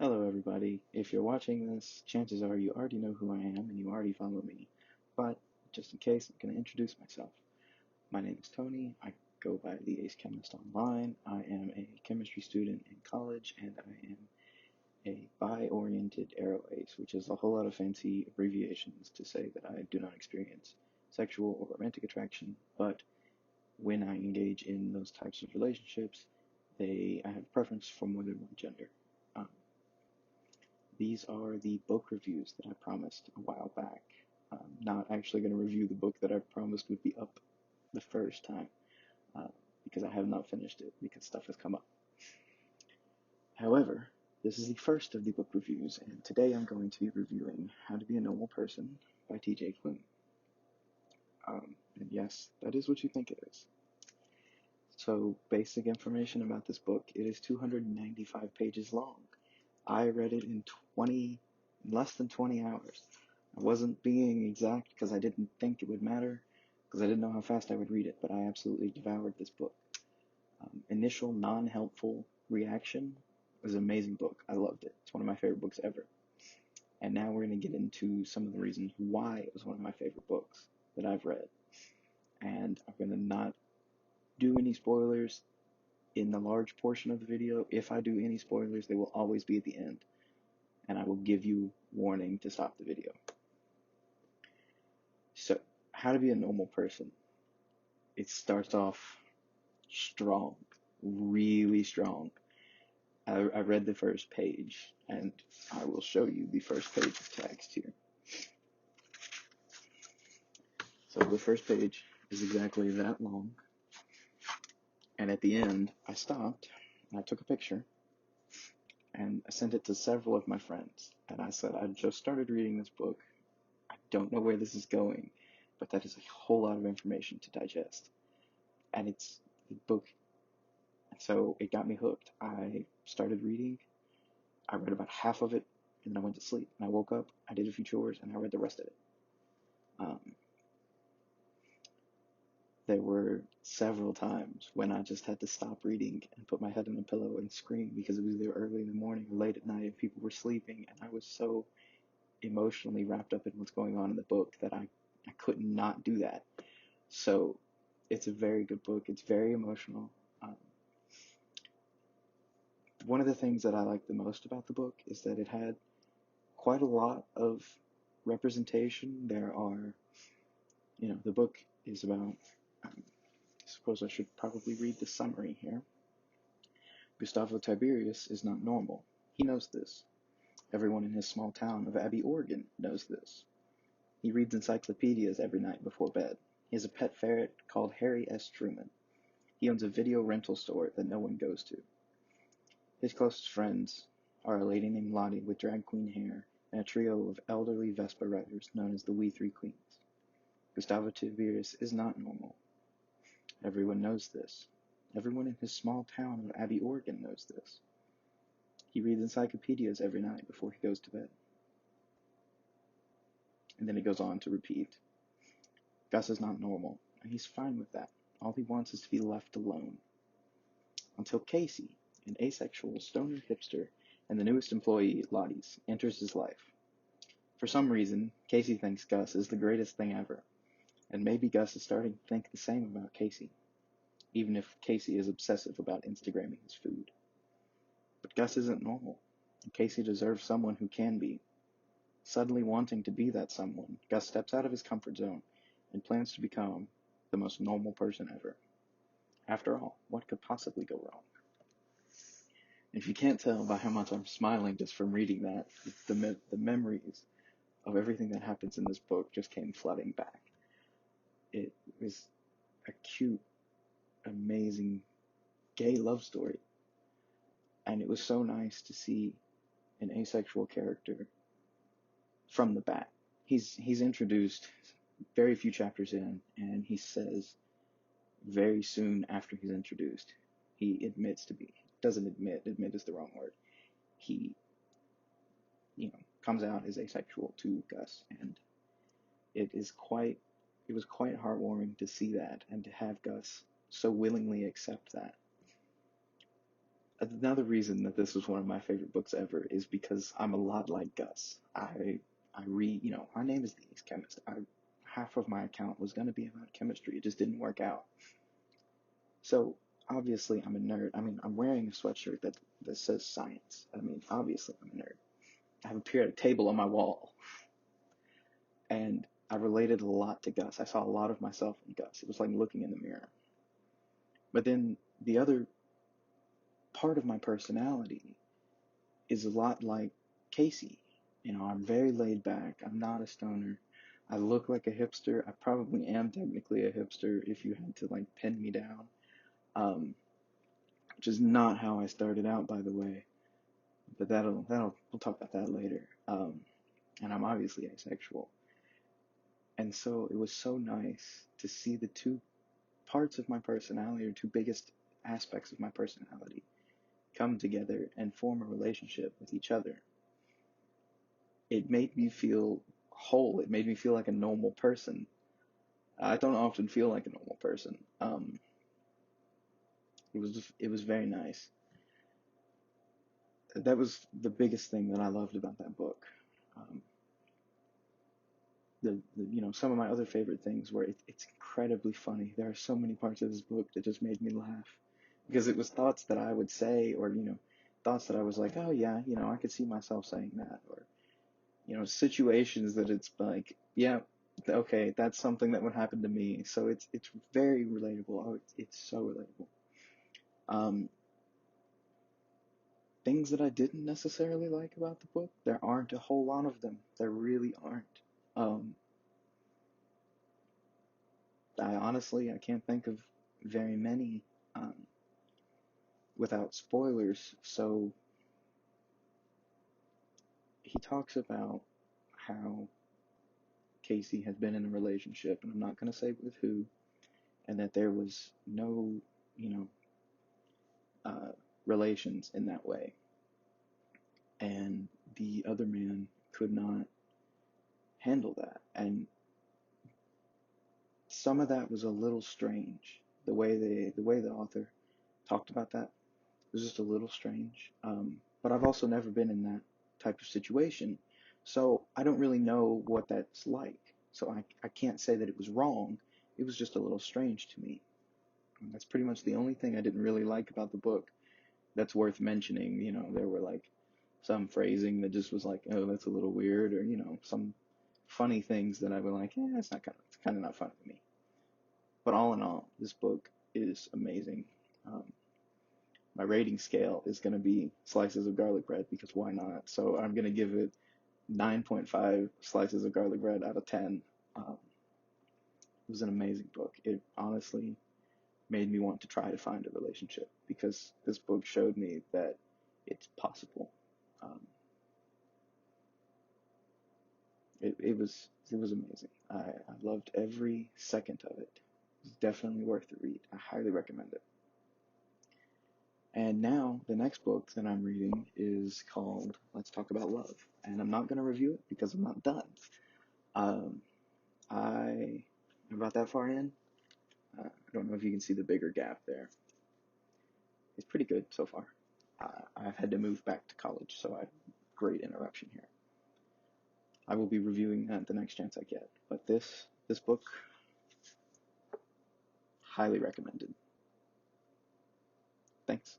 Hello, everybody. If you're watching this, chances are you already know who I am and you already follow me. But just in case, I'm going to introduce myself. My name is Tony. I go by the Ace Chemist online. I am a chemistry student in college, and I am a bi-oriented Aro Ace, which is a whole lot of fancy abbreviations to say that I do not experience sexual or romantic attraction, but when I engage in those types of relationships, I have a preference for more than one gender. Um, These are the book reviews that I promised a while back. I'm not actually going to review the book that I promised would be up the first time uh, because I have not finished it because stuff has come up. However, this is the first of the book reviews, and today I'm going to be reviewing How to Be a Normal Person by T.J. Klune. And yes, that is what you think it is. So, basic information about this book: it is 295 pages long. I read it in less than 20 hours. I wasn't being exact because I didn't think it would matter, because I didn't know how fast I would read it, but I absolutely devoured this book. Initial non-helpful reaction was an amazing book. I loved it. It's one of my favorite books ever. And now we're going to get into some of the reasons why it was one of my favorite books that I've read. And I'm going to not do any spoilers in the large portion of the video. If I do any spoilers, they will always be at the end, and I will give you warning to stop the video. So, How to Be a Normal Person. It starts off strong, really strong. I read the first page, and I will show you the first page of text here. So the first page is exactly that long, and at the end, I stopped, and I took a picture, and I sent it to several of my friends, and I said, I just started reading this book. I don't know where this is going, but that is a whole lot of information to digest. And it's the book, so it got me hooked. I started reading. I read about half of it, and then I went to sleep. And I woke up, I did a few chores, and I read the rest of it. There were several times when I just had to stop reading and put my head on a pillow and scream because it was either early in the morning or late at night and people were sleeping, and I was so emotionally wrapped up in what's going on in the book that I could not do that. So it's a very good book. It's very emotional. One of the things that I liked the most about the book is that it had quite a lot of representation. The book is about, I suppose I should probably read the summary here. Gustavo Tiberius is not normal. He knows this. Everyone in his small town of Abbey, Oregon knows this. He reads encyclopedias every night before bed. He has a pet ferret called Harry S. Truman. He owns a video rental store that no one goes to. His closest friends are a lady named Lottie with drag queen hair and a trio of elderly Vespa riders known as the We Three Queens. Gustavo Tiberius is not normal. Everyone knows this. Everyone in his small town of Abbey, Oregon knows this. He reads encyclopedias every night before he goes to bed. And then it goes on to repeat. Gus is not normal, and he's fine with that. All he wants is to be left alone. Until Casey, an asexual stoner hipster, and the newest employee, Lottie's, enters his life. For some reason, Casey thinks Gus is the greatest thing ever, and maybe Gus is starting to think the same about Casey, even if Casey is obsessive about Instagramming his food. But Gus isn't normal, and Casey deserves someone who can be. Suddenly wanting to be that someone, Gus steps out of his comfort zone and plans to become the most normal person ever. After all, what could possibly go wrong? If you can't tell by how much I'm smiling just from reading that, the memories of everything that happens in this book just came flooding back. It was a cute, amazing, gay love story. And it was so nice to see an asexual character from the bat. He's introduced very few chapters in, and he says very soon after he's introduced, he doesn't admit is the wrong word. He, comes out as asexual to Gus, and it was quite heartwarming to see that and to have Gus so willingly accept that. Another reason that this was one of my favorite books ever is because I'm a lot like Gus. I read, my name is the Ace Chemist. Half of my account was going to be about chemistry. It just didn't work out. So obviously I'm a nerd. I mean, I'm wearing a sweatshirt that says science. I mean, obviously I'm a nerd. I have a periodic table on my wall, and I related a lot to Gus. I saw a lot of myself in Gus. It was like looking in the mirror. But then the other part of my personality is a lot like Casey. I'm very laid back. I'm not a stoner. I look like a hipster. I probably am technically a hipster if you had to like pin me down. Um, which is not how I started out, by the way. But we'll talk about that later. And I'm obviously asexual. And so it was so nice to see the two parts of my personality, or two biggest aspects of my personality, come together and form a relationship with each other. It made me feel whole. It made me feel like a normal person. I don't often feel like a normal person. It was very nice. That was the biggest thing that I loved about that book. Um, some of my other favorite things were it's incredibly funny. There are so many parts of this book that just made me laugh because it was thoughts that I would say, or thoughts that I was like, oh yeah, I could see myself saying that, or situations that it's like, yeah, okay, that's something that would happen to me. So it's very relatable. Oh, it's so relatable. Um, Things that I didn't necessarily like about the book, there aren't a whole lot of them. There really aren't. Um, I can't think of very many um, without spoilers. So he talks about how Casey has been in a relationship, and I'm not going to say with who, and that there was no, you know, uh, relations in that way. And the other man could not handle that. And some of that was a little strange. The way the author talked about that was just a little strange. But I've also never been in that type of situation, so I don't really know what that's like. So I can't say that it was wrong. It was just a little strange to me. And that's pretty much the only thing I didn't really like about the book that's worth mentioning. There were like some phrasing that just was like, oh, that's a little weird, or some funny things that I was like, it's kind of not funny to me. But all in all, this book is amazing. Um, my rating scale is going to be slices of garlic bread because why not? So I'm going to give it 9.5 slices of garlic bread out of 10. It was an amazing book. It honestly made me want to try to find a relationship because this book showed me that it's possible. Um, it was amazing. I loved every second of it. It's definitely worth the read. I highly recommend it. And now the next book that I'm reading is called Let's Talk About Love. And I'm not going to review it because I'm not done. Um, I'm about that far in. I don't know if you can see the bigger gap there. It's pretty good so far. I've had to move back to college, so I have great interruption here. I will be reviewing that the next chance I get. But this book, highly recommended. Thanks.